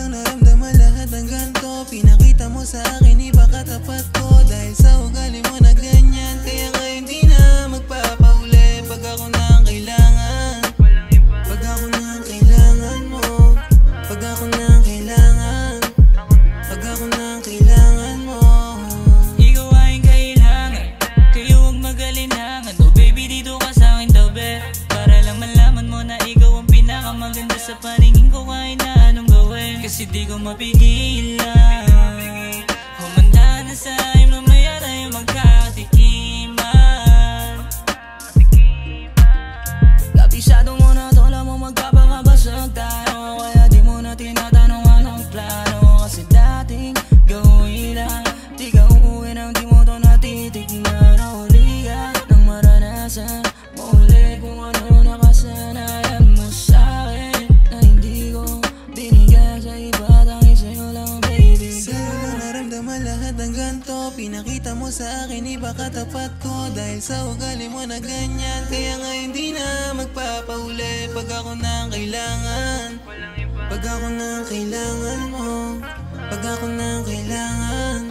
naramdaman lahat ng ganto. Pinakita mo sa akin iba katapat ko. Dahil sa ugali mo na ganyan, kaya ngayon di na magpapauli. Pag ako na ang kailangan, pag ako na ang kailangan mo, pag ako na ang kailangan, pag ako na ang kailangan mo. Ikaw ay kailangan, kayo huwag magalinangan. Oh baby, dito ka sa akin tabi, para lang malaman mo na ikaw ang pinakamaganda sa paningin ko kahit na anong gawin. Kasi di ko mapigilan, humanda na sa akin, mamaya tayo magkatikiman. Kapisado mo na to, alam mo magkapakabasag tayo, kaya di mo na tinatanong anong plano. Kasi dating gawin lang, di ka uuwi nang di mo to natitignan. Nahuli ka nang maranasan mo ulit kung ano nakasanayan mo sa'kin na hindi ko binigay sa iba, tangi sa'yo lang baby. Sa'yo lang naramdaman lahat ng ganto. Pinakita mo sa akin iba katapat ko. Dahil sa ugali mo na ganyan, kaya ngayon di na magpapauli. Pag ako na ang kailangan, pag ako na ang kailangan mo, pag ako na ang kailangan.